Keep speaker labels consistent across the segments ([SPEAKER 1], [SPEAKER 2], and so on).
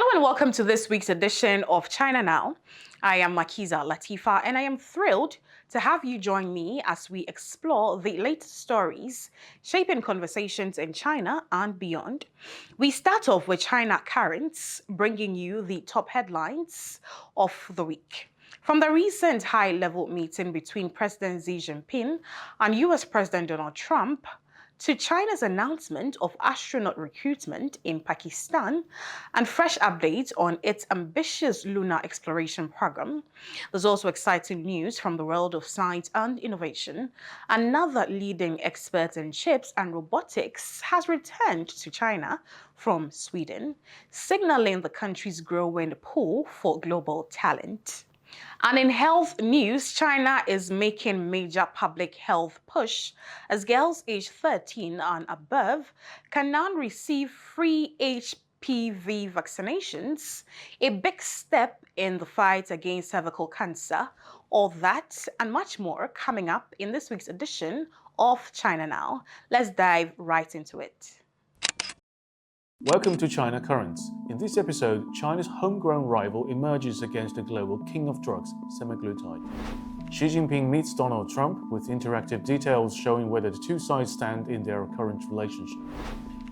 [SPEAKER 1] Hello and welcome to this week's edition of China Now. I am Makiza Latifa and I am thrilled to have you join me as we explore the latest stories shaping conversations in China and beyond. We start off with China Currents, bringing you the top headlines of the week. From the recent high-level meeting between President Xi Jinping and US President Donald Trump, to China's announcement of astronaut recruitment in Pakistan and fresh updates on its ambitious lunar exploration program. There's also exciting news from the world of science and innovation. Another leading expert in chips and robotics has returned to China from Sweden, signaling the country's growing pull for global talent. And in health news, China is making major public health push as girls aged 13 and above can now receive free HPV vaccinations, a big step in the fight against cervical cancer. All that and much more coming up in this week's edition of China Now. Let's dive right into it.
[SPEAKER 2] Welcome to China Currents. In this episode, China's homegrown rival emerges against the global king of drugs, semaglutide. Xi Jinping meets Donald Trump with interactive details showing whether the two sides stand in their current relationship.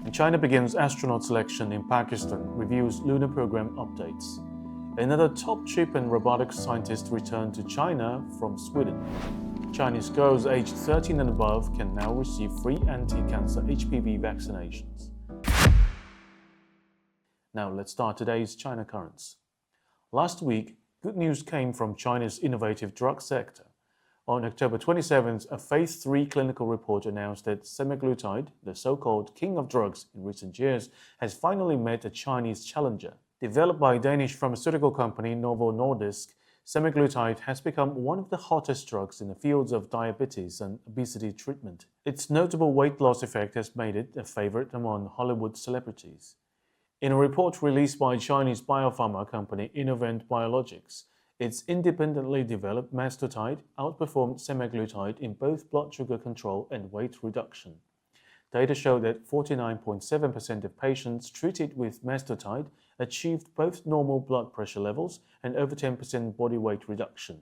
[SPEAKER 2] And China begins astronaut selection in Pakistan, reviews lunar program updates. Another top chip and robotics scientist returned to China from Sweden. Chinese girls aged 13 and above can now receive free anti-cancer HPV vaccinations. Now let's start today's China Currents. Last week, good news came from China's innovative drug sector. On October 27th, a Phase 3 clinical report announced that semaglutide, the so-called king of drugs in recent years, has finally met a Chinese challenger. Developed by Danish pharmaceutical company Novo Nordisk, semaglutide has become one of the hottest drugs in the fields of diabetes and obesity treatment. Its notable weight loss effect has made it a favorite among Hollywood celebrities. In a report released by Chinese biopharma company Innovent Biologics, its independently developed mazdutide outperformed semaglutide in both blood sugar control and weight reduction. Data show that 49.7% of patients treated with mazdutide achieved both normal blood pressure levels and over 10% body weight reduction.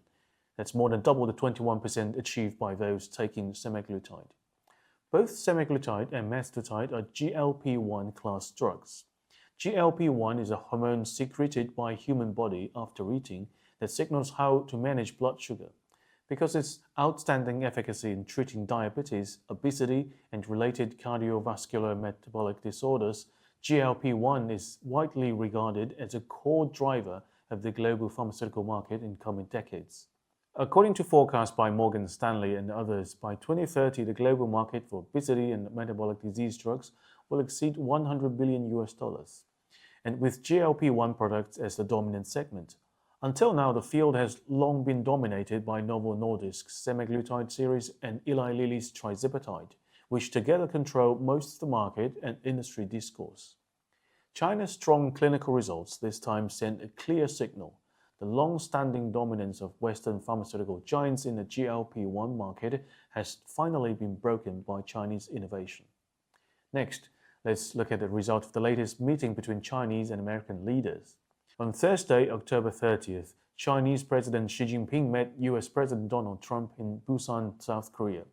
[SPEAKER 2] That's more than double the 21% achieved by those taking semaglutide. Both semaglutide and mazdutide are GLP-1 class drugs. GLP-1 is a hormone secreted by human body after eating that signals how to manage blood sugar. Because of its outstanding efficacy in treating diabetes, obesity, and related cardiovascular metabolic disorders, GLP-1 is widely regarded as a core driver of the global pharmaceutical market in coming decades. According to forecasts by Morgan Stanley and others, by 2030 the global market for obesity and metabolic disease drugs will exceed $100 billion. And with GLP-1 products as the dominant segment. Until now, the field has long been dominated by Novo Nordisk's semaglutide series and Eli Lilly's tirzepatide, which together control most of the market and industry discourse. China's strong clinical results this time sent a clear signal. The long-standing dominance of Western pharmaceutical giants in the GLP-1 market has finally been broken by Chinese innovation. Next, let's look at the result of the latest meeting between Chinese and American leaders. On Thursday, October 30th, Chinese President Xi Jinping met US President Donald Trump in Busan, South Korea.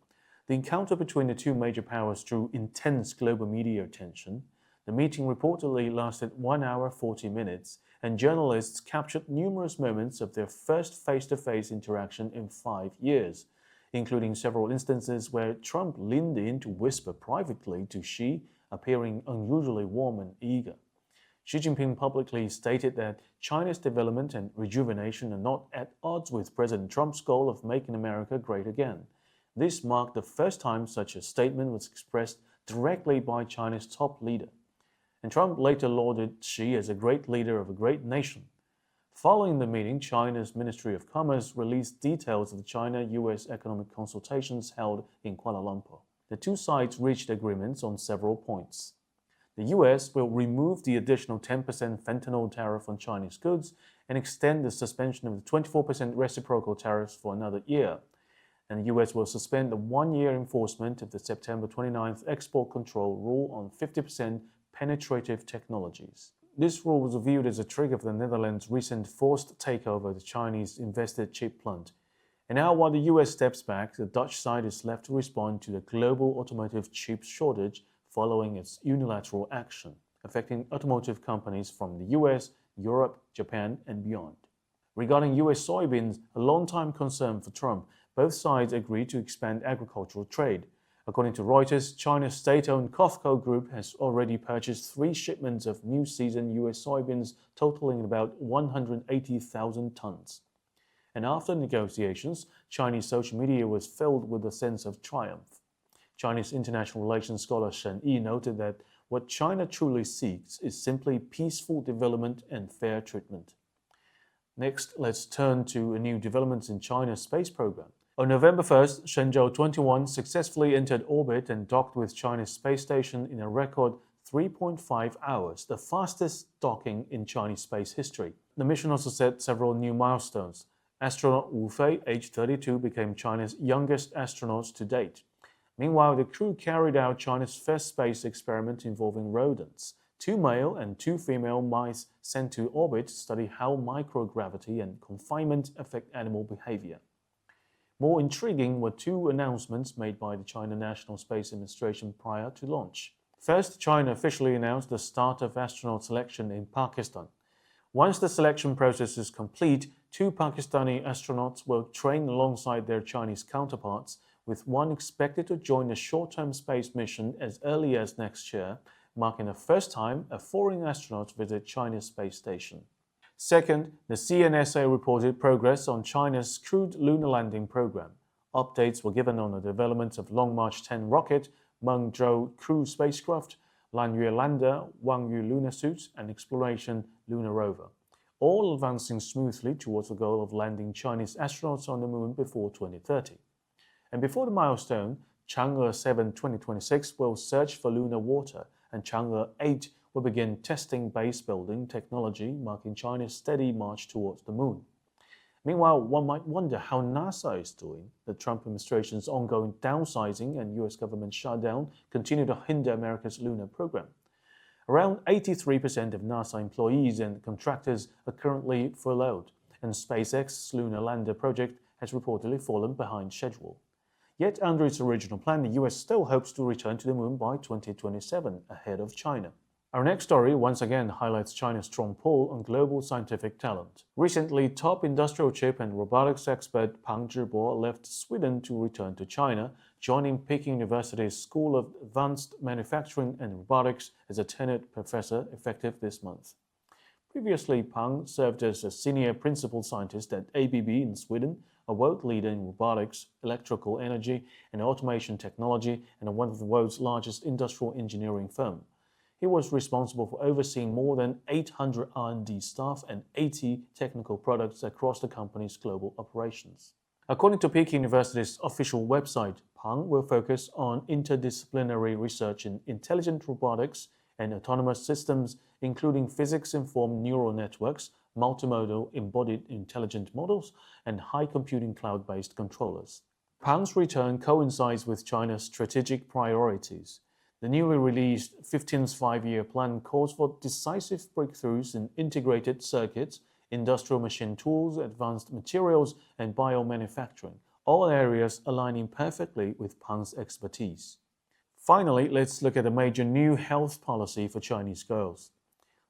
[SPEAKER 2] The encounter between the two major powers drew intense global media attention. The meeting reportedly lasted 1 hour 40 minutes, and journalists captured numerous moments of their first face-to-face interaction in 5 years, including several instances where Trump leaned in to whisper privately to Xi, appearing unusually warm and eager. Xi Jinping publicly stated that China's development and rejuvenation are not at odds with President Trump's goal of making America great again. This marked the first time such a statement was expressed directly by China's top leader. And Trump later lauded Xi as a great leader of a great nation. Following the meeting, China's Ministry of Commerce released details of the China-US economic consultations held in Kuala Lumpur. The two sides reached agreements on several points. The US will remove the additional 10% fentanyl tariff on Chinese goods and extend the suspension of the 24% reciprocal tariffs for another year. And the US will suspend the one-year enforcement of the September 29th export control rule on 50% penetrative technologies. This rule was viewed as a trigger for the Netherlands' recent forced takeover of the Chinese invested chip plant. And now, while the US steps back, the Dutch side is left to respond to the global automotive chip shortage following its unilateral action, affecting automotive companies from the US, Europe, Japan, and beyond. Regarding US soybeans, a long-time concern for Trump, both sides agreed to expand agricultural trade. According to Reuters, China's state-owned COFCO Group has already purchased 3 shipments of new season US soybeans totaling about 180,000 tons. And after negotiations, Chinese social media was filled with a sense of triumph. Chinese international relations scholar Shen Yi noted that what China truly seeks is simply peaceful development and fair treatment. Next, let's turn to new developments in China's space program. On November 1st, Shenzhou 21 successfully entered orbit and docked with China's space station in a record 3.5 hours, the fastest docking in Chinese space history. The mission also set several new milestones. Astronaut Wu Fei, aged 32, became China's youngest astronaut to date. Meanwhile, the crew carried out China's first space experiment involving rodents. 2 male and 2 female mice sent to orbit to study how microgravity and confinement affect animal behavior. More intriguing were 2 announcements made by the China National Space Administration prior to launch. First, China officially announced the start of astronaut selection in Pakistan. Once the selection process is complete, 2 Pakistani astronauts will train alongside their Chinese counterparts, with one expected to join a short-term space mission as early as next year, marking the first time a foreign astronaut visited China's space station. Second, the CNSA reported progress on China's crewed lunar landing program. Updates were given on the development of Long March 10 rocket, Mengzhou crew spacecraft, Lanyue lander, Wangyu lunar suit, and Exploration lunar rover, all advancing smoothly towards the goal of landing Chinese astronauts on the moon before 2030. And before the milestone, Chang'e 7 2026 will search for lunar water, and Chang'e 8 will begin testing base building technology, marking China's steady march towards the moon. Meanwhile, one might wonder how NASA is doing. The Trump administration's ongoing downsizing and US government shutdown continue to hinder America's lunar program. Around 83% of NASA employees and contractors are currently furloughed, and SpaceX's lunar lander project has reportedly fallen behind schedule. Yet under its original plan, the US still hopes to return to the moon by 2027, ahead of China. Our next story once again highlights China's strong pull on global scientific talent. Recently, top industrial chip and robotics expert Pang Zhibo left Sweden to return to China, joining Peking University's School of Advanced Manufacturing and Robotics as a tenured professor effective this month. Previously, Pang served as a senior principal scientist at ABB in Sweden, a world leader in robotics, electrical energy, and automation technology, and one of the world's largest industrial engineering firm. He was responsible for overseeing more than 800 R&D staff and 80 technical products across the company's global operations. According to Peking University's official website, Pang will focus on interdisciplinary research in intelligent robotics and autonomous systems, including physics-informed neural networks, multimodal embodied intelligent models, and high-computing cloud-based controllers. Pang's return coincides with China's strategic priorities. The newly released 15th Five-Year Plan calls for decisive breakthroughs in integrated circuits, industrial machine tools, advanced materials, and biomanufacturing, all areas aligning perfectly with Pang's expertise. Finally, let's look at a major new health policy for Chinese girls.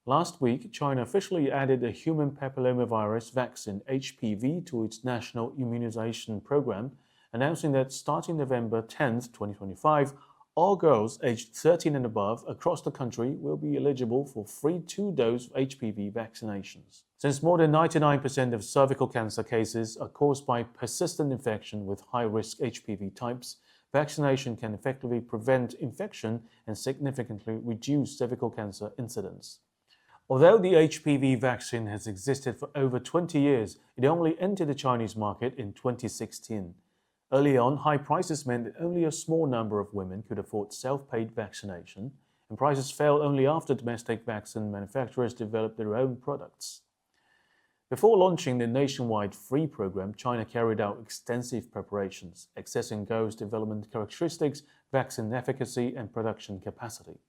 [SPEAKER 2] Last week, China officially added a human papillomavirus vaccine HPV to its national immunization program, announcing that starting November 10, 2025, all girls aged 13 and above across the country will be eligible for free 2-dose HPV vaccinations. Since more than 99% of cervical cancer cases are caused by persistent infection with high-risk HPV types, vaccination can effectively prevent infection and significantly reduce cervical cancer incidence. Although the HPV vaccine has existed for over 20 years, it only entered the Chinese market in 2016. Early on, high prices meant that only a small number of women could afford self-paid vaccination, and prices fell only after domestic vaccine manufacturers developed their own products. Before launching the nationwide free program, China carried out extensive preparations, assessing girls' development characteristics, vaccine efficacy, and production capacity.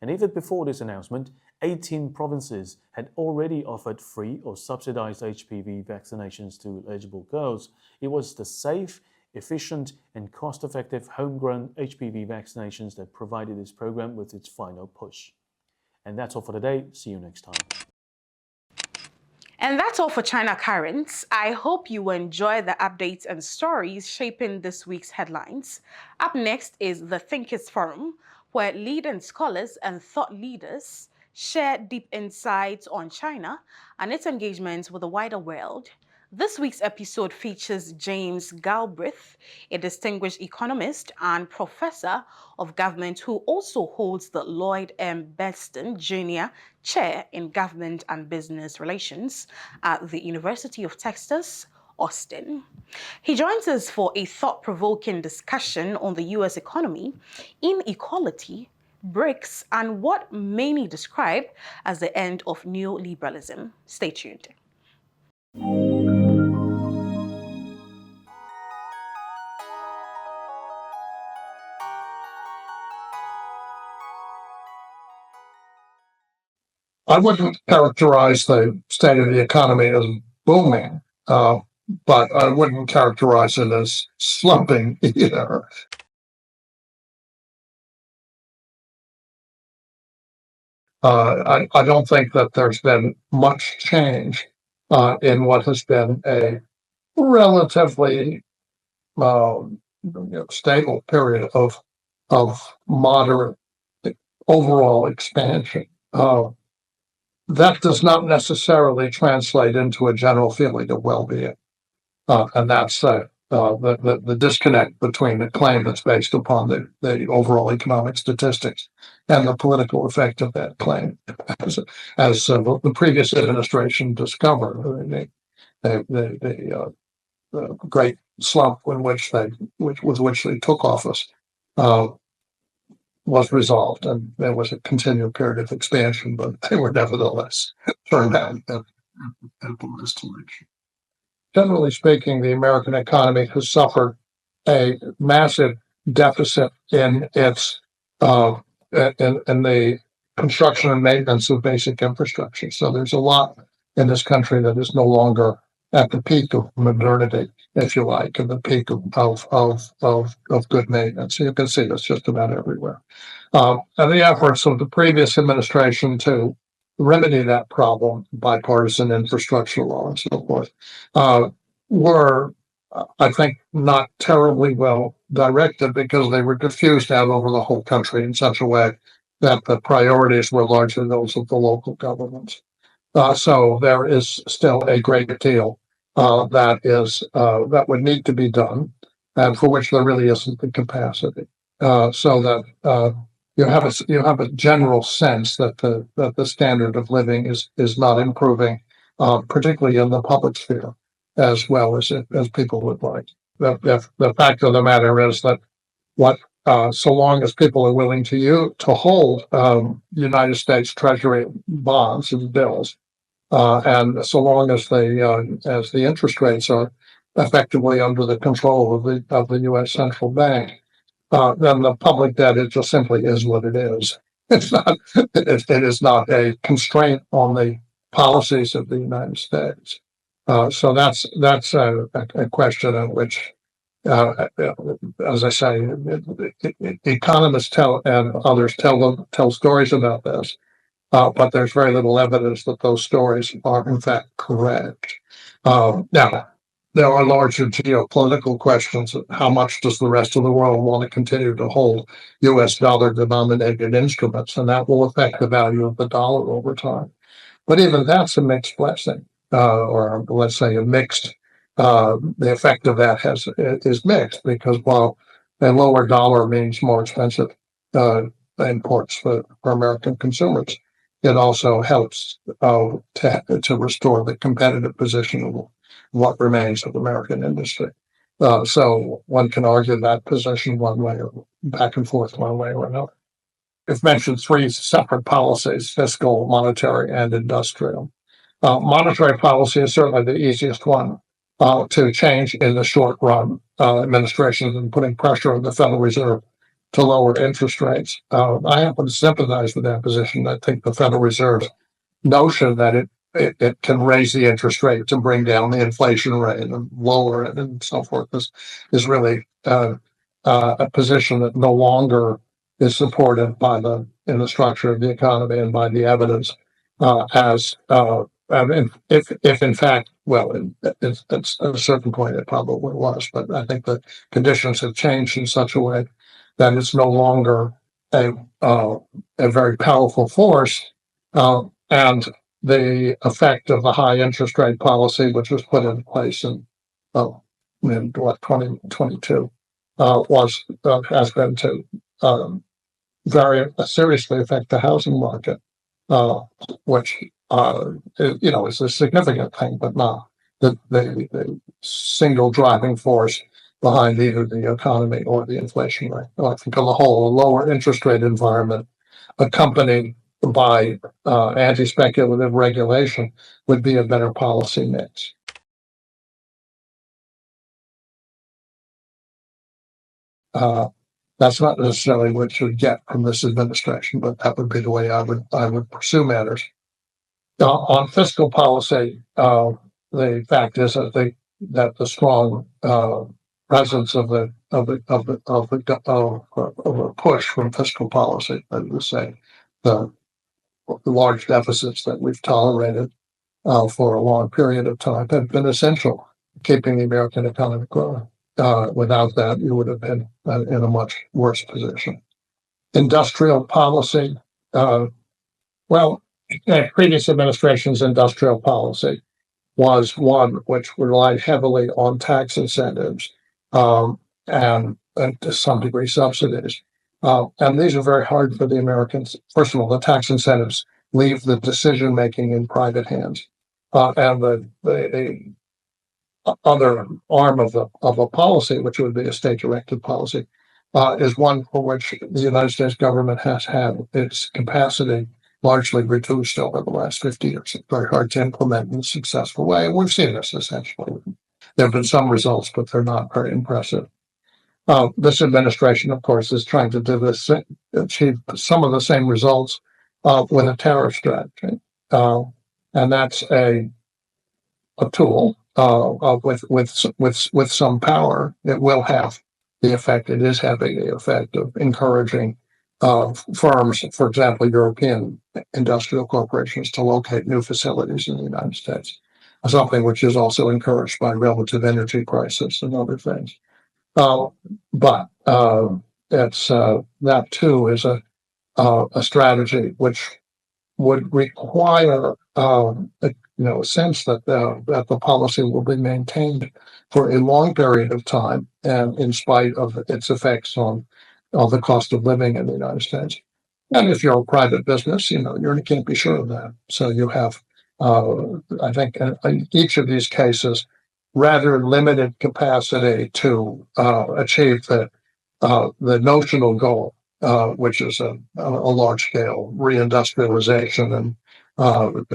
[SPEAKER 2] And even before this announcement, 18 provinces had already offered free or subsidized HPV vaccinations to eligible girls. It was the safe, efficient, and cost-effective homegrown HPV vaccinations that provided this program with its final push. And that's all for today. See you next time.
[SPEAKER 1] And that's all for China Currents. I hope you enjoy the updates and stories shaping this week's headlines. Up next is the Thinkers Forum, where leading scholars and thought leaders share deep insights on China and its engagements with the wider world. This week's episode features James Galbraith, a distinguished economist and professor of government who also holds the Lloyd M. Betston Jr. Chair in Government and Business Relations at the University of Texas, Austin. He joins us for a thought-provoking discussion on the U.S. economy, inequality, BRICS, and what many describe as the end of neoliberalism. Stay tuned.
[SPEAKER 3] I wouldn't characterize the state of the economy as booming, but I wouldn't characterize it as slumping either. I don't think that there's been much change in what has been a relatively stable period of moderate overall expansion. That does not necessarily translate into a general feeling of well-being, and that's the disconnect between the claim that's based upon the overall economic statistics and the political effect of that claim. As the previous administration discovered, the great slump with which they took office was resolved, and there was a continued period of expansion, but they were nevertheless turned down at the last election. Generally speaking, the American economy has suffered a massive deficit in its in the construction and maintenance of basic infrastructure. So there's a lot in this country that is no longer at the peak of modernity, if you like, and the peak of good maintenance. So you can see this just about everywhere. And the efforts of the previous administration to remedy that problem, bipartisan infrastructure law and so forth, were, I think, not terribly well directed because they were diffused out over the whole country in such a way that the priorities were largely those of the local governments. So there is still a great deal that would need to be done, and for which there really isn't the capacity. So that you have a general sense that the standard of living is not improving, particularly in the public sphere, as well as people would like. The fact of the matter is that so long as people are willing to hold United States Treasury bonds and bills, and so long as the interest rates are effectively under the control of the U.S. Central Bank, then the public debt just simply is what it is. It's not. It is not a constraint on the policies of the United States. So that's a question in which, as I say, economists tell and others tell stories about this. But there's very little evidence that those stories are in fact correct. Now, there are larger geopolitical questions. How much does the rest of the world want to continue to hold U.S. dollar-denominated instruments? And that will affect the value of the dollar over time. But even that's a mixed blessing, or let's say a mixed. The effect of that is mixed, because while a lower dollar means more expensive imports for American consumers, it also helps to restore the competitive position of what remains of American industry. So one can argue that position one way or back and forth one way or another. You've mentioned three separate policies: fiscal, monetary, and industrial. Monetary policy is certainly the easiest one to change in the short run. Administrations have been putting pressure on the Federal Reserve to lower interest rates. I happen to sympathize with that position. I think the Federal Reserve's notion that it can raise the interest rate to bring down the inflation rate and lower it and so forth is really a position that no longer is supported by in the structure of the economy and by the evidence as and if in fact, well, it's at a certain point it probably was, but I think the conditions have changed in such a way that it's no longer a very powerful force, and the effect of the high interest rate policy, which was put in place in 2022, has been to very seriously affect the housing market, which is a significant thing, but not the single driving force behind either the economy or the inflation rate. I think on the whole, a lower interest rate environment accompanied by anti-speculative regulation would be a better policy mix. That's not necessarily what you get from this administration, but that would be the way I would pursue matters. On fiscal policy, the fact is that the strong presence of a push from fiscal policy, that is to say, the large deficits that we've tolerated for a long period of time have been essential to keeping the American economy growing. Without that, you would have been in a much worse position. Industrial policy, previous administration's industrial policy was one which relied heavily on tax incentives and to some degree subsidies. And these are very hard for the Americans. First of all, the tax incentives leave the decision making in private hands, and the other arm of a policy, which would be a state-directed policy, is one for which the United States government has had its capacity largely reduced over the last 50 years. It's very hard to implement in a successful way. And we've seen this essentially. There have been some results, but they're not very impressive. This administration, of course, is trying to achieve some of the same results with a tariff strategy. And that's a tool with some power. It will have the effect, it is having the effect of encouraging firms, for example, European industrial corporations, to locate new facilities in the United States, something which is also encouraged by relative energy prices and other things. But it's that too is a strategy which would require a sense that the policy will be maintained for a long period of time, and in spite of its effects on the cost of living in the United States. And if you're a private business, you can't be sure of that. So you have, I think, in each of these cases, rather limited capacity to achieve the notional goal, which is a large-scale reindustrialization and of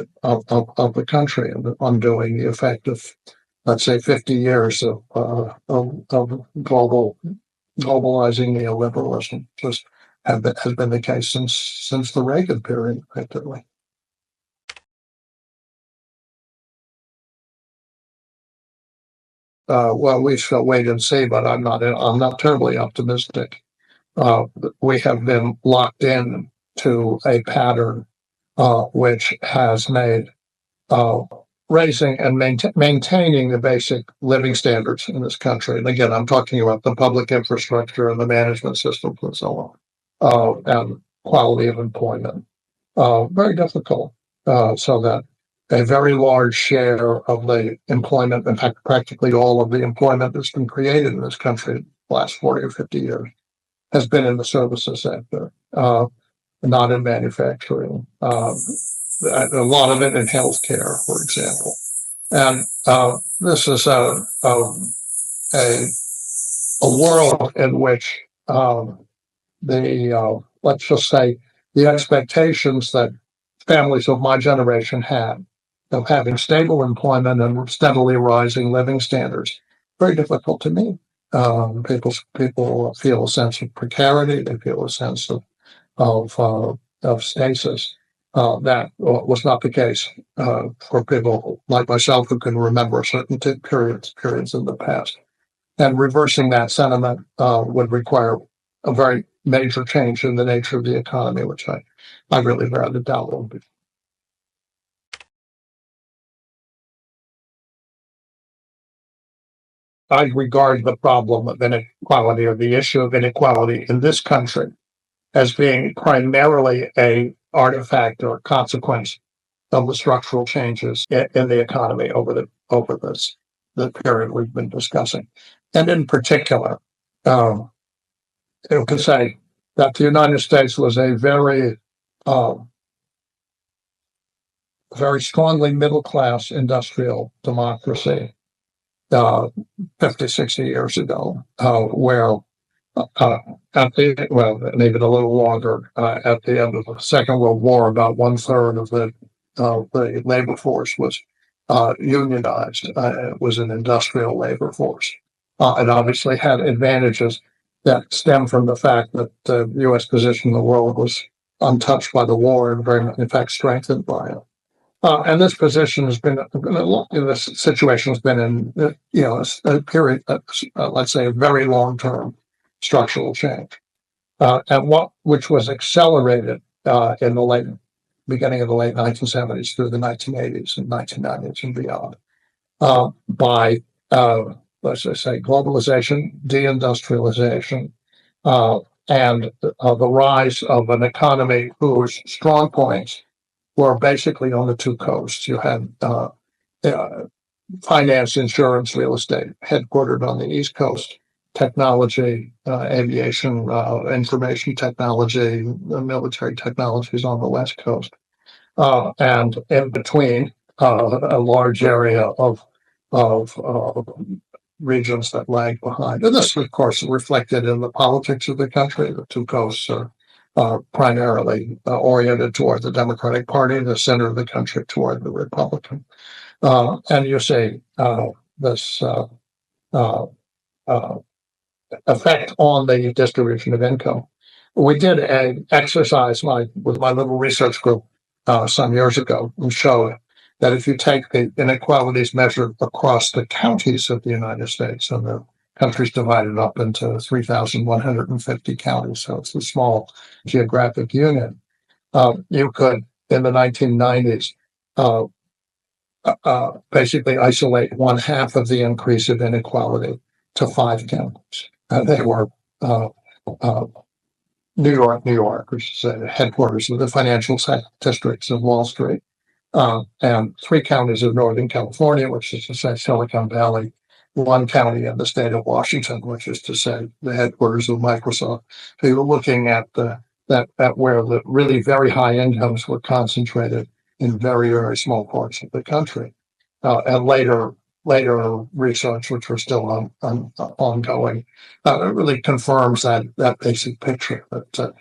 [SPEAKER 3] the country, and undoing the effect of, let's say, 50 years of globalizing neoliberalism. Just has been the case since the Reagan period, effectively. Well, we shall wait and see, but I'm not terribly optimistic. We have been locked in to a pattern which has made raising and maintaining the basic living standards in this country. And again, I'm talking about the public infrastructure and the management systems and so on, and quality of employment. Very difficult, so that a very large share of the employment, in fact, practically all of the employment that's been created in this country the last 40 or 50 years has been in the services sector, not in manufacturing. A lot of it in healthcare, for example. And this is a world in which let's just say, the expectations that families of my generation had of having stable employment and steadily rising living standards, very difficult to meet. People feel a sense of precarity. They feel a sense of stasis. That was not the case for people like myself who can remember certain periods in the past. And reversing that sentiment would require a very major change in the nature of the economy, which I really rather doubt will be. I regard the problem of inequality or the issue of inequality in this country as being primarily a artifact or consequence of the structural changes in the economy over the period we've been discussing, and in particular, you can say that the United States was a very strongly middle class industrial democracy 50, 60 years ago, where and even a little longer, at the end of the Second World War, about 1/3 of the labor force was unionized. It was an industrial labor force. It obviously had advantages that stem from the fact that the U.S. position in the world was untouched by the war and very, in fact, strengthened by it. And this position has been, this situation has been in, a period, let's say, a very long-term structural change, which was accelerated in the beginning of the late 1970s through the 1980s and 1990s and beyond by, let's just say, globalization, deindustrialization, and the rise of an economy whose strong points were basically on the two coasts. You had finance, insurance, real estate, headquartered on the East Coast, technology, aviation, information technology, military technologies on the West Coast, and in between, a large area of regions that lag behind. And this, of course, reflected in the politics of the country. The two coasts are primarily oriented toward the Democratic Party, the center of the country toward the Republican. And you see this effect on the distribution of income. We did an exercise with my little research group some years ago and showed that if you take the inequalities measured across the counties of the United States, and the country's divided up into 3,150 counties, so it's a small geographic unit, you could, in the 1990s, basically isolate 1/2 of the increase of inequality to 5 counties. They were New York, which is the headquarters of the financial districts of Wall Street, and 3 counties of Northern California, which is to say Silicon Valley, 1 county in the state of Washington, which is to say the headquarters of Microsoft. So you're looking at where the really very high incomes were concentrated in very, very small parts of the country. And later research, which we're still ongoing, really confirms that basic picture that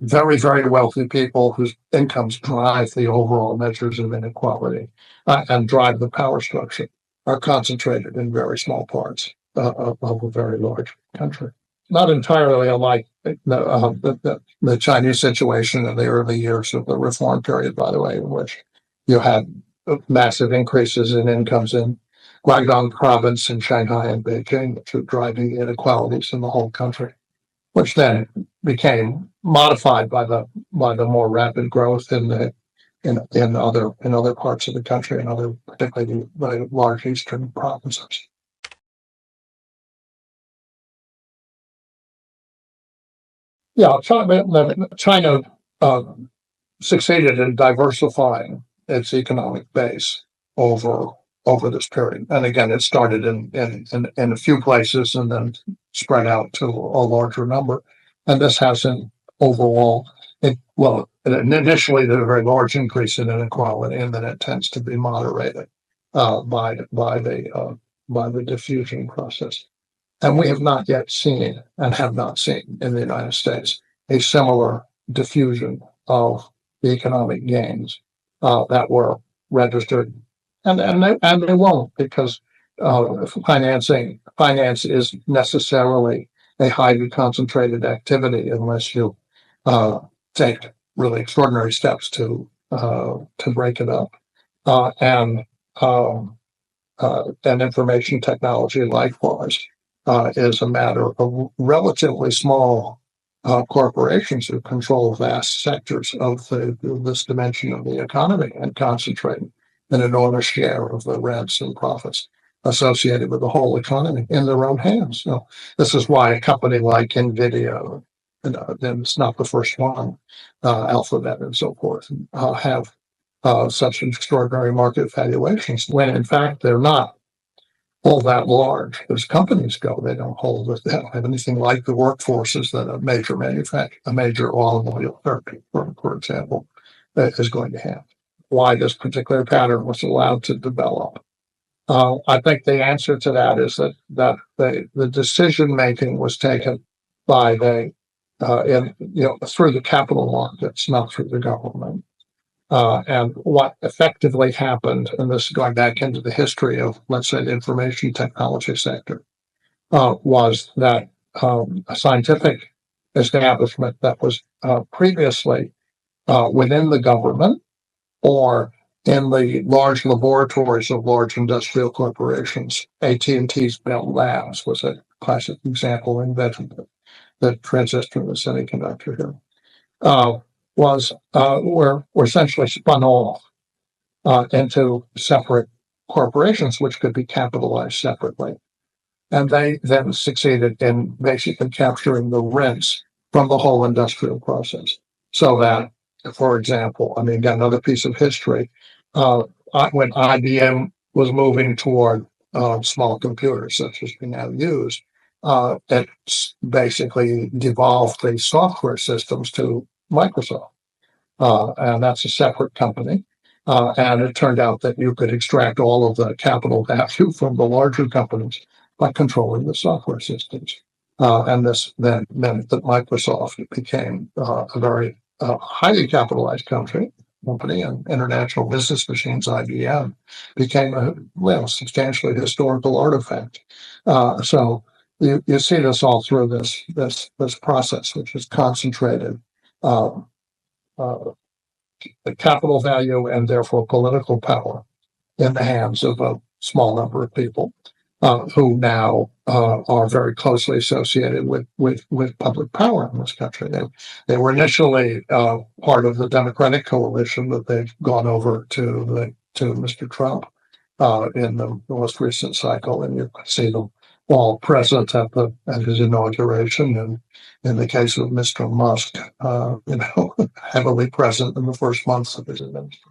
[SPEAKER 3] very, very wealthy people whose incomes drive the overall measures of inequality and drive the power structure are concentrated in very small parts of a very large country. Not entirely unlike the Chinese situation in the early years of the reform period, by the way, in which you had massive increases in incomes in Guangdong province in Shanghai and Beijing, which were driving inequalities in the whole country, which then became modified by the more rapid growth in other parts of the country, and particularly the large eastern provinces. Yeah, China succeeded in diversifying its economic base over this period, and again, it started in a few places and then spread out to a larger number. And this has an overall, initially there's a very large increase in inequality, and then it tends to be moderated by the diffusion process. And we have not yet seen, and have not seen in the United States, a similar diffusion of the economic gains that were registered, and they won't, because finance is necessarily a highly concentrated activity unless you take really extraordinary steps to break it up. And information technology, likewise, is a matter of relatively small corporations who control vast sectors of this dimension of the economy and concentrate an enormous share of the rents and profits associated with the whole economy in their own hands. So this is why a company like NVIDIA, and it's not the first one, Alphabet and so forth, have such extraordinary market valuations when in fact they're not all that large. As companies go, they don't have anything like the workforces that a major automobile firm, for example, is going to have. Why this particular pattern was allowed to develop. I think the answer to that is that the decision making was taken by through the capital markets, not through the government. And what effectively happened, and this is going back into the history of, let's say, the information technology sector, was that a scientific establishment that was previously within the government or in the large laboratories of large industrial corporations. AT&T's Bell Labs was a classic example in the transistor and the semiconductor here. Were essentially spun off into separate corporations, which could be capitalized separately. And they then succeeded in basically capturing the rents from the whole industrial process. So that, for example, again, another piece of history, when IBM was moving toward small computers, such as we now use, it basically devolved the software systems to Microsoft. And that's a separate company. And it turned out that you could extract all of the capital value from the larger companies by controlling the software systems. And this then meant that Microsoft became a very highly capitalized company, and International Business Machines, IBM, became a substantially historical artifact. So you see this all through this process, which is concentrated the capital value and therefore political power in the hands of a small number of people who now are very closely associated with public power in this country. They were initially part of the Democratic coalition, but they've gone over to Mr. Trump in the most recent cycle, and you can see them all present at his inauguration, and in the case of Mr. Musk, heavily present in the first months of his administration.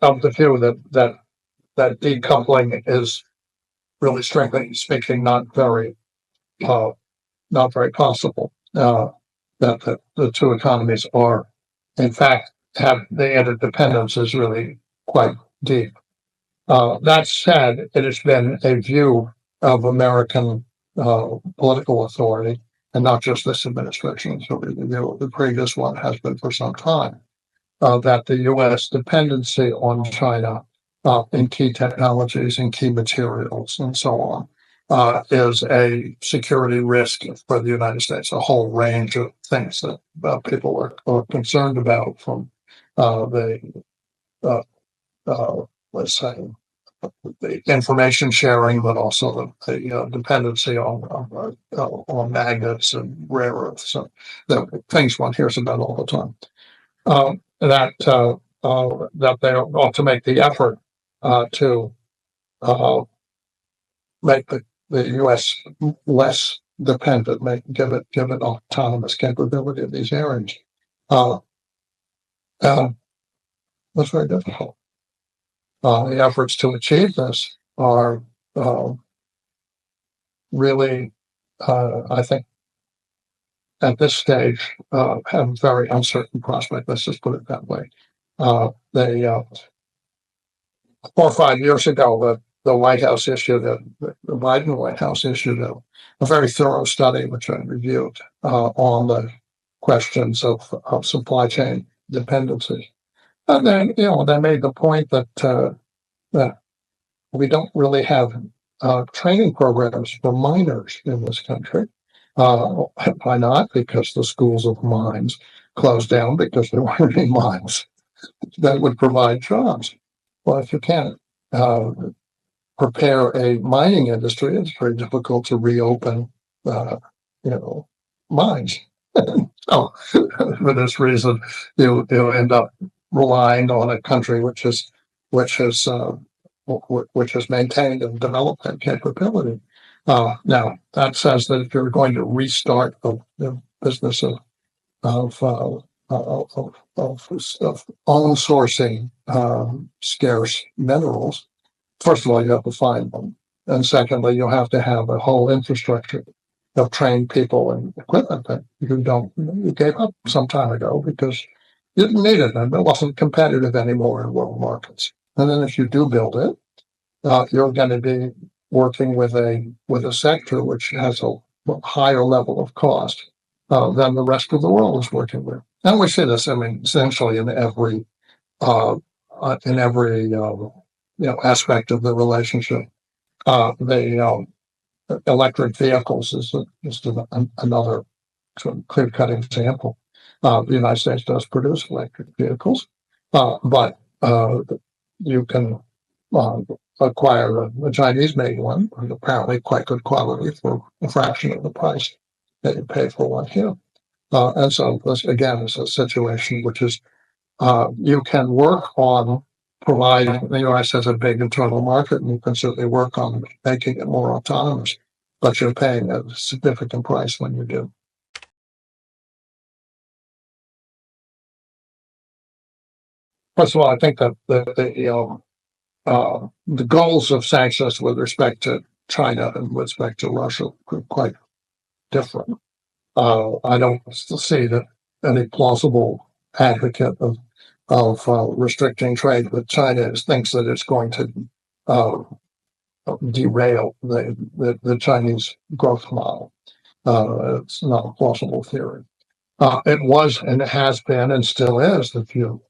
[SPEAKER 3] Of the view that decoupling is really, strictly speaking, not very possible. That the two economies are, in fact, have the interdependence is really quite deep. That said, it has been a view of American political authority, and not just this administration. So the previous one has been for some time, that the U.S. dependency on China in key technologies and key materials and so on is a security risk for the United States. A whole range of things that people are concerned about, from let's say, the information sharing, but also the dependency on magnets and rare earths, so the things one hears about all the time. That they ought to make the effort to make the U.S. less dependent, give it autonomous capability in these areas. That's very difficult. The efforts to achieve this are really, I think, at this stage, have a very uncertain prospect. Let's just put it that way. 4 or 5 years ago, the White House issued the Biden White House issued a very thorough study, which I reviewed, on the questions of supply chain dependency. And then, they made the point that we don't really have training programs for miners in this country. Why not? Because the schools of mines closed down because there weren't any mines that would provide jobs. Well, if you can't prepare a mining industry, it's very difficult to reopen, mines. So, for this reason, you end up relying on a country which is which has maintained and developed that capability. Now, that says that if you're going to restart the business of own sourcing scarce minerals, first of all, you have to find them, and secondly, you have to have a whole infrastructure of trained people and equipment that you gave up some time ago because you didn't need it and it wasn't competitive anymore in world markets. And then if you do build it, you're going to be working with a sector which has a higher level of cost than the rest of the world is working with. And we see this, essentially in every aspect of the relationship. The electric vehicles is another sort of clear-cut example. The United States does produce electric vehicles, but you can acquire a Chinese-made one, and apparently quite good quality for a fraction of the price that you pay for one here. And so this, again, is a situation which is you can work on providing, the US has a big internal market, and you can certainly work on making it more autonomous, but you're paying a significant price when you do. First of all, I think that the goals of sanctions with respect to China and with respect to Russia are quite different. I don't see that any plausible advocate of restricting trade with China thinks that it's going to derail the Chinese growth model. It's not a plausible theory. It was and it has been and still is the view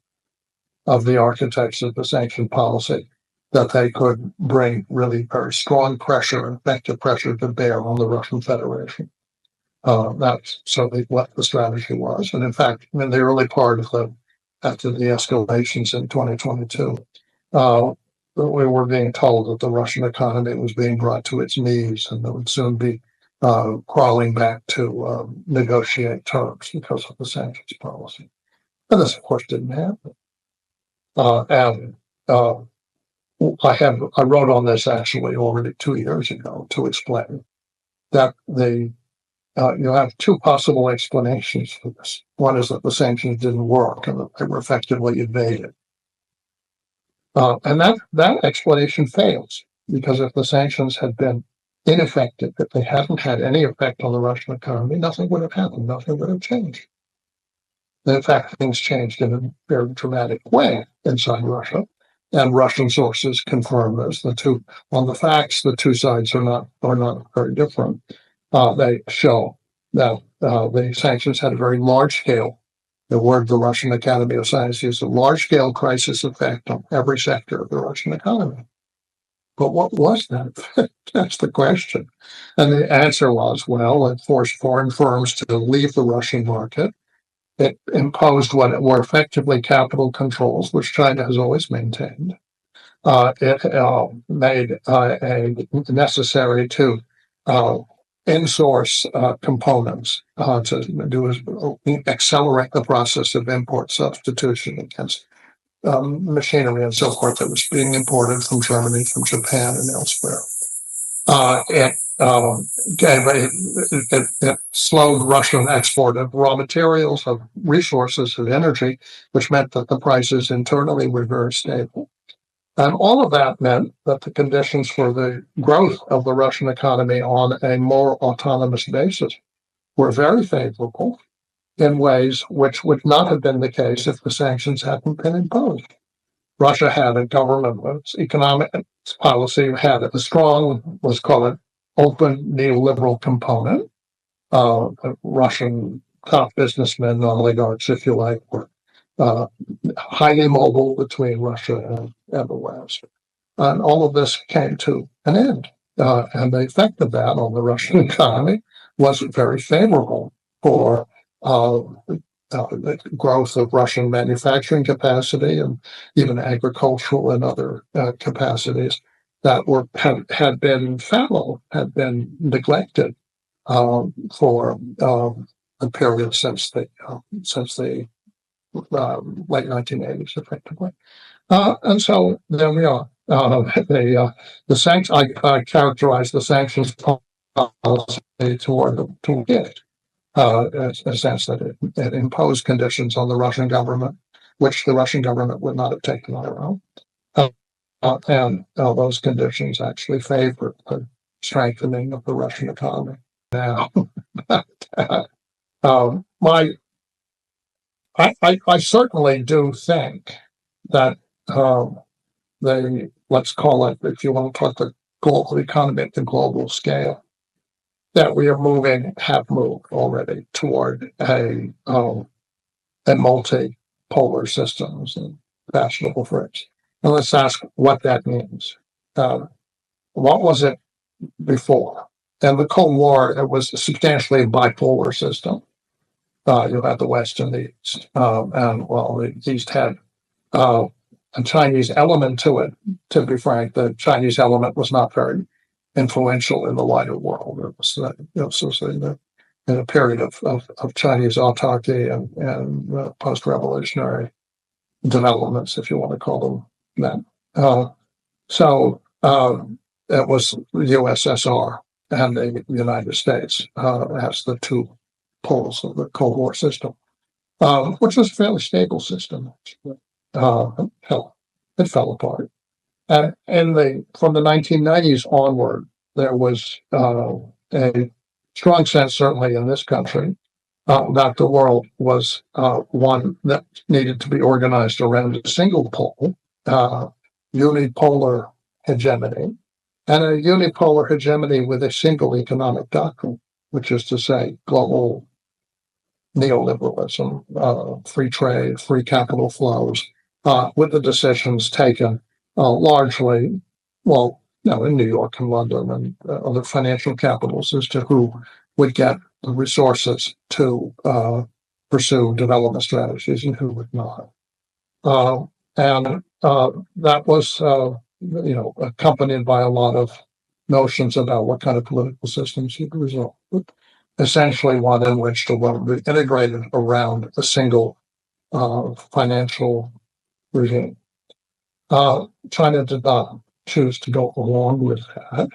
[SPEAKER 3] of the architects of the sanction policy that they could bring really very strong pressure and effective pressure to bear on the Russian Federation. That's certainly what the strategy was. And in fact, in the early part of after the escalations in 2022, we were being told that the Russian economy was being brought to its knees and it would soon be crawling back to negotiate terms because of the sanctions policy. And this, of course, didn't happen. I wrote on this actually already 2 years ago to explain that you have two possible explanations for this. One is that the sanctions didn't work and that they were effectively evaded. And that explanation fails, because if the sanctions had been ineffective, if they hadn't had any effect on the Russian economy, nothing would have happened, nothing would have changed. In fact, things changed in a very dramatic way inside Russia, and Russian sources confirm this. On the facts, the two sides are not very different. They show that the sanctions had a very large scale. The word the Russian Academy of Science used, a large scale crisis effect on every sector of the Russian economy. But what was that? That's the question. And the answer was, well, it forced foreign firms to leave the Russian market. It imposed what were effectively capital controls, which China has always maintained. It made it necessary to in-source components to accelerate the process of import substitution against machinery and so forth that was being imported from Germany, from Japan, and elsewhere. It slowed Russian export of raw materials, of resources, of energy, which meant that the prices internally were very stable. And all of that meant that the conditions for the growth of the Russian economy on a more autonomous basis were very favorable in ways which would not have been the case if the sanctions hadn't been imposed. Russia had a government, its economic policy had a strong, let's call it, open neoliberal component. Russian top businessmen, oligarchs, if you like, were highly mobile between Russia and the West. And all of this came to an end. And the effect of that on the Russian economy was very favorable for the growth of Russian manufacturing capacity and even agricultural and other capacities that had been fallow, had been neglected for a period since the late 1980s, effectively. And so there we are. The sanctions. I characterize the sanctions policy toward it, in a sense that it imposed conditions on the Russian government, which the Russian government would not have taken on their own. And those conditions actually favored the strengthening of the Russian economy. Now, I certainly do think that let's call it, if you want to talk the global economy at the global scale, that we have moved already toward a multipolar systems and fashionable BRICS. And let's ask what that means. What was it before? In the Cold War, it was substantially a bipolar system. You had the West and the East, and the East had a Chinese element to it. To be frank, the Chinese element was not very influential in the wider world. It was in a period of Chinese autarky and post-revolutionary developments, if you want to call them that. So it was the USSR and the United States as the two poles of the Cold War system, which was a fairly stable system. It fell apart. And from the 1990s onward, there was a strong sense, certainly in this country, that the world was one that needed to be organized around a single pole, unipolar hegemony, and a unipolar hegemony with a single economic doctrine, which is to say global neoliberalism, free trade, free capital flows, with the decisions taken largely, in New York and London and other financial capitals as to who would get the resources to pursue development strategies and who would not. And that was, accompanied by a lot of notions about what kind of political systems would result. Essentially, one in which the world would be integrated around a single financial regime. China did not choose to go along with that.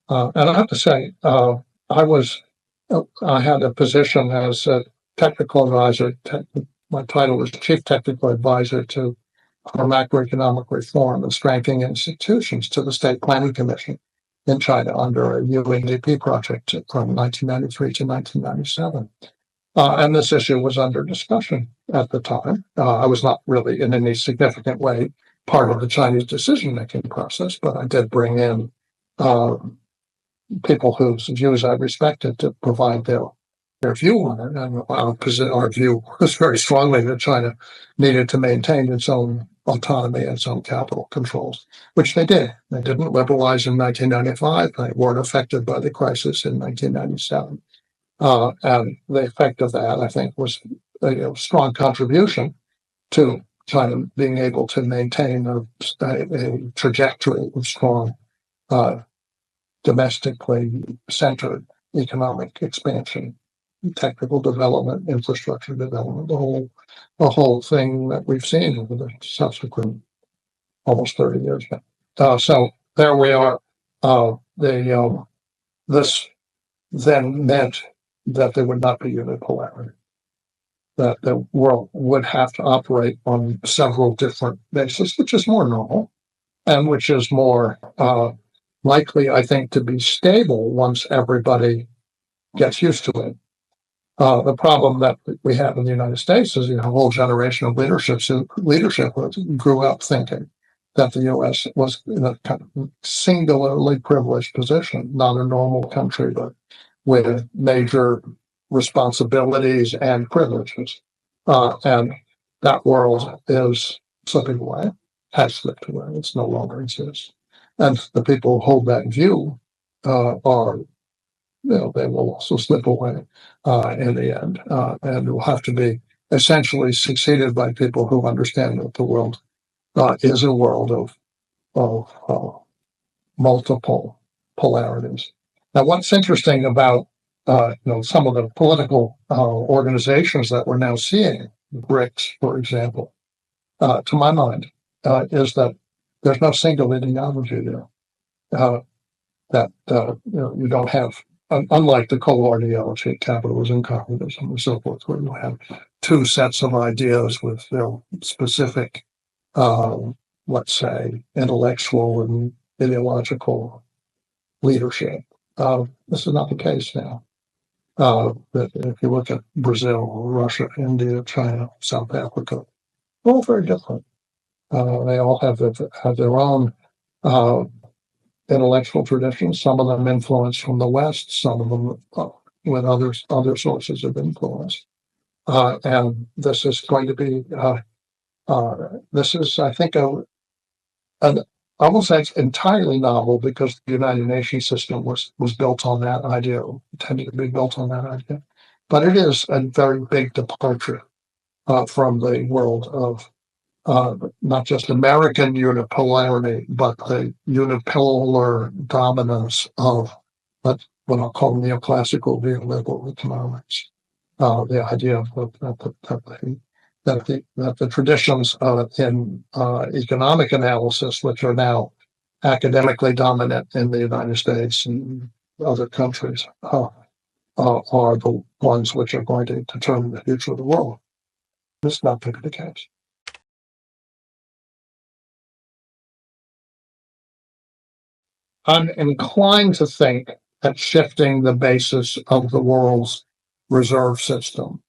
[SPEAKER 3] And I have to say, I had a position as a technical advisor. My title was Chief Technical Advisor to our macroeconomic reform and strengthening institutions to the State Planning Commission in China under a UNDP project from 1993 to 1997. And this issue was under discussion at the time. I was not really in any significant way part of the Chinese decision-making process, but I did bring in people whose views I respected to provide their view on it. And our view was very strongly that China needed to maintain its own autonomy and its own capital controls, which they did. They didn't liberalize in 1995. They weren't affected by the crisis in 1997. And the effect of that, I think, was a strong contribution to China being able to maintain a trajectory of strong domestically centered economic expansion, technical development, infrastructure development, the whole thing that we've seen over the subsequent almost 30 years now. So there we are. This then meant that there would not be unipolarity, that the world would have to operate on several different bases, which is more normal and which is more likely, I think, to be stable once everybody gets used to it. The problem that we have in the United States is a whole generation of leadership grew up thinking that the U.S. was in a kind of singularly privileged position, not a normal country, but with major responsibilities and privileges. And that world is slipping away, has slipped away. It's no longer exists. And the people who hold that view are, they will also slip away in the end, and will have to be essentially succeeded by people who understand that the world is a world of multiple polarities. Now, what's interesting about some of the political organizations that we're now seeing, BRICS, for example, to my mind, is that there's no single ideology there. You don't have, unlike the cold ideology, capitalism, communism, and so forth, where you have two sets of ideas with specific, let's say, intellectual and ideological leadership. This is not the case now. But if you look at Brazil, Russia, India, China, South Africa, all very different. They all have their own intellectual traditions. Some of them influenced from the West, some of them with other sources of influence. And this is going to be this is, I think, I will say it's entirely novel because the United Nations system was built on that idea, intended to be built on that idea. But it is a very big departure from the world of not just American unipolarity, but the unipolar dominance of what I'll call neoclassical neoliberal economics. The idea that the traditions in economic analysis, which are now academically dominant in the United States and other countries, are the ones which are going to determine the future of the world. This is not going to be the case. I'm inclined to think that shifting the basis of the world's reserve system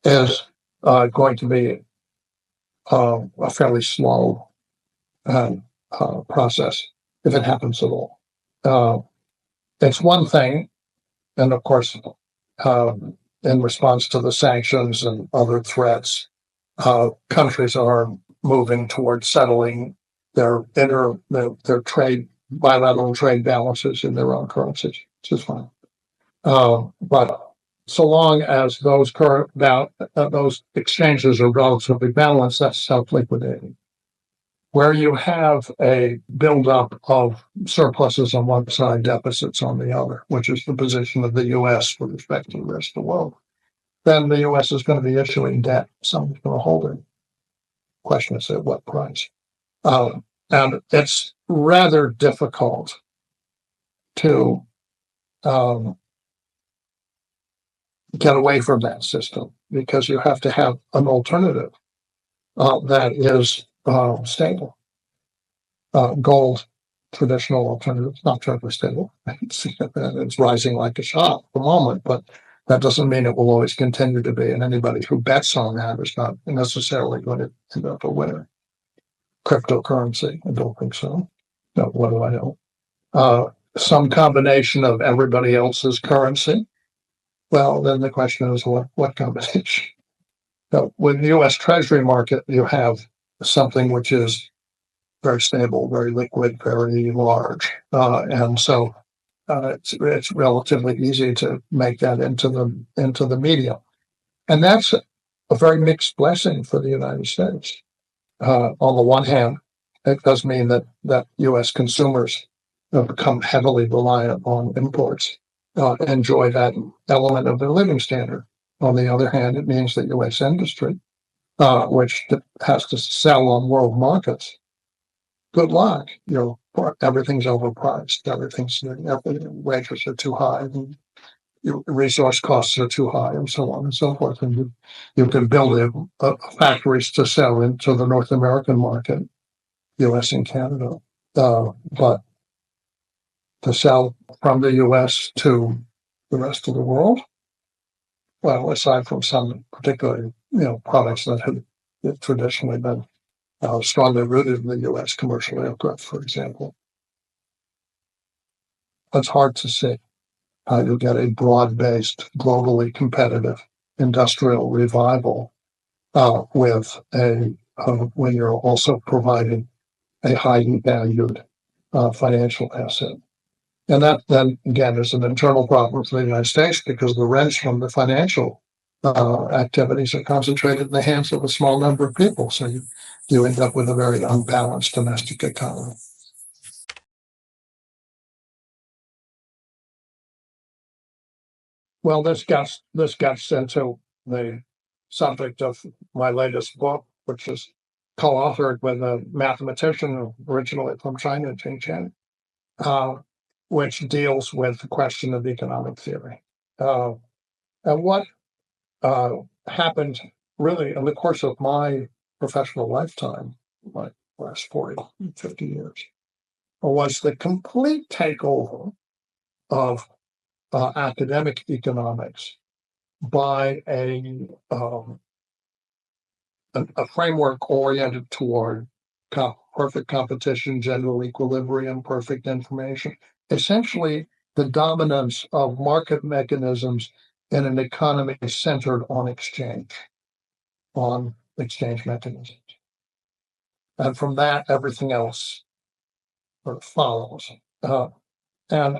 [SPEAKER 3] is going to be a fairly slow process, if it happens at all. It's one thing, and of course, in response to the sanctions and other threats, countries are moving towards settling their bilateral trade balances in their own currencies, which is fine. But so long as those those exchanges are relatively balanced, that's self-liquidating. Where you have a buildup of surpluses on one side, deficits on the other, which is the position of the U.S. with respect to the rest of the world, then the U.S. is going to be issuing debt. Someone's going to hold it. Question is at what price? And it's rather difficult to get away from that system because you have to have an alternative that is stable. Gold, traditional alternative, not terribly stable. It's rising like a shot at the moment, but that doesn't mean it will always continue to be. And anybody who bets on that is not necessarily going to end up a winner. Cryptocurrency, I don't think so. No, what do I know? Some combination of everybody else's currency. Well, then the question is what combination? Now, with the U.S. Treasury market, you have something which is very stable, very liquid, very large, and so it's relatively easy to make that into the medium, and that's a very mixed blessing for the United States. On the one hand, it does mean that U.S. consumers become heavily reliant on imports, enjoy that element of their living standard. On the other hand, it means that U.S. industry, which has to sell on world markets, good luck. Everything's overpriced. Wages are too high, and resource costs are too high, and so on and so forth. And you can build factories to sell into the North American market, U.S. and Canada, but to sell from the U.S. to the rest of the world, well, aside from some particular products that have traditionally been strongly rooted in the U.S. commercial aircraft, for example, it's hard to see how you get a broad-based, globally competitive industrial revival when you're also providing a highly valued financial asset. And that then again is an internal problem for the United States because the rents from the financial activities are concentrated in the hands of a small number of people. So you end up with a very unbalanced domestic economy. Well, this gets into the subject of my latest book, which is co-authored with a mathematician originally from China, Jinping, which deals with the question of economic theory. And what happened really in the course of my professional lifetime, my last 40, 50 years, was the complete takeover of academic economics by a framework oriented toward perfect competition, general equilibrium, perfect information. Essentially, the dominance of market mechanisms in an economy centered on exchange mechanisms. And from that, everything else sort of follows. And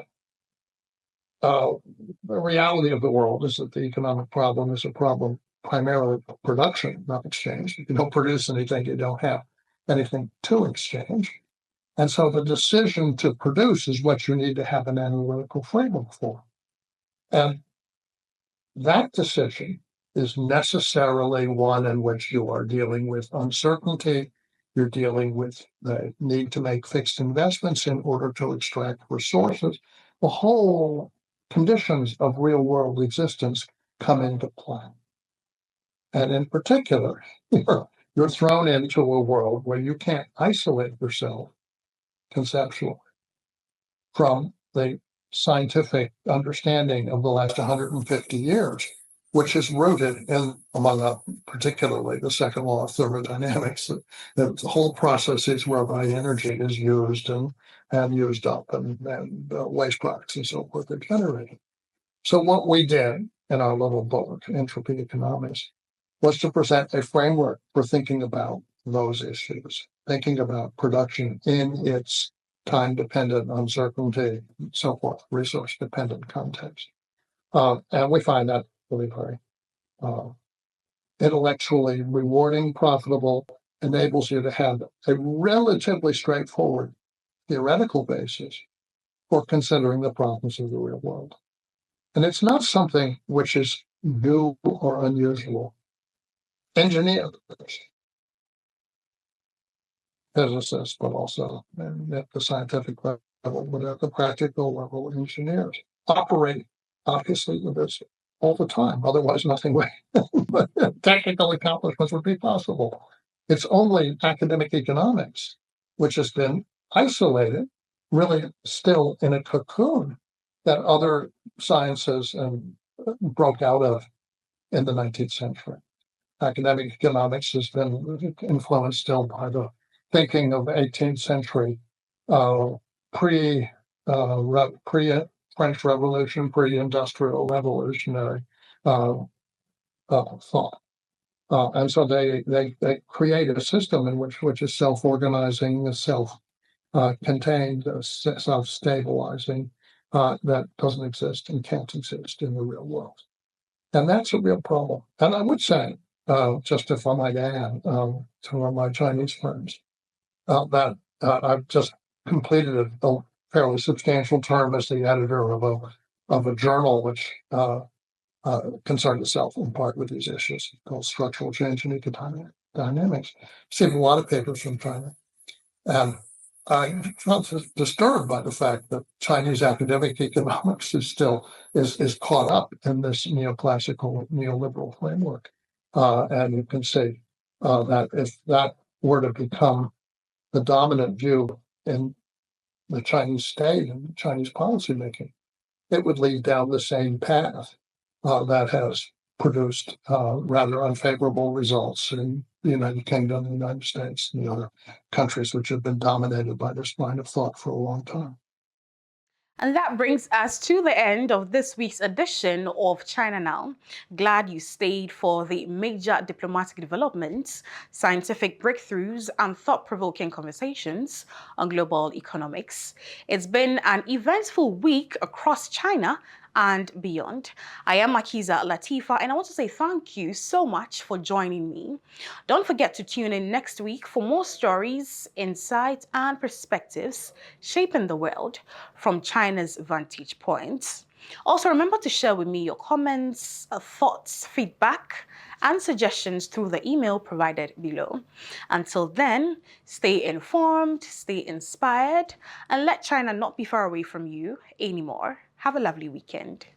[SPEAKER 3] the reality of the world is that the economic problem is a problem primarily of production, not exchange. If you don't produce anything, you don't have anything to exchange. And so the decision to produce is what you need to have an analytical framework for. And that decision is necessarily one in which you are dealing with uncertainty. You're dealing with the need to make fixed investments in order to extract resources. The whole conditions of real world existence come into play. And in particular, you're thrown into a world where you can't isolate yourself conceptually from the scientific understanding of the last 150 years, which is rooted in, among particularly the second law of thermodynamics, the whole processes whereby energy is used and used up and waste products and so forth are generated. So what we did in our little book, Entropy Economics, was to present a framework for thinking about those issues, thinking about production in its time-dependent uncertainty, and so forth, resource-dependent context. And we find that really very intellectually rewarding, profitable, enables you to have a relatively straightforward theoretical basis for considering the problems of the real world. And it's not something which is new or unusual. Engineers, physicists, but also at the scientific level, but at the practical level, engineers operate obviously with this all the time. Otherwise, nothing would technical accomplishments would be possible. It's only academic economics, which has been isolated, really still in a cocoon that other sciences broke out of in the 19th century. Academic economics has been influenced still by the thinking of 18th century pre-French Revolution, pre-industrial revolutionary thought. And so they created a system in which is self-organizing, self-contained, self-stabilizing, that doesn't exist and can't exist in the real world. And that's a real problem. And I would say, just if I might add, to my Chinese friends, that I've just completed a fairly substantial term as the editor of a journal which concerned itself in part with these issues called Structural Change in Economic Dynamics. Received a lot of papers from China. And I felt disturbed by the fact that Chinese academic economics is caught up in this neoclassical, neoliberal framework. And you can say that if that were to become the dominant view in the Chinese state and Chinese policymaking, it would lead down the same path that has produced rather unfavorable results in the United Kingdom, the United States, and the other countries which have been dominated by this line of thought for a long time.
[SPEAKER 1] And that brings us to the end of this week's edition of China Now. Glad you stayed for the major diplomatic developments, scientific breakthroughs, and thought-provoking conversations on global economics. It's been an eventful week across China and beyond. I am Makiza Latifa, and I want to say thank you so much for joining me. Don't forget to tune in next week for more stories, insights, and perspectives shaping the world from China's vantage point. Also, remember to share with me your comments, thoughts, feedback, and suggestions through the email provided below. Until then, stay informed, stay inspired, and let China not be far away from you anymore. Have a lovely weekend.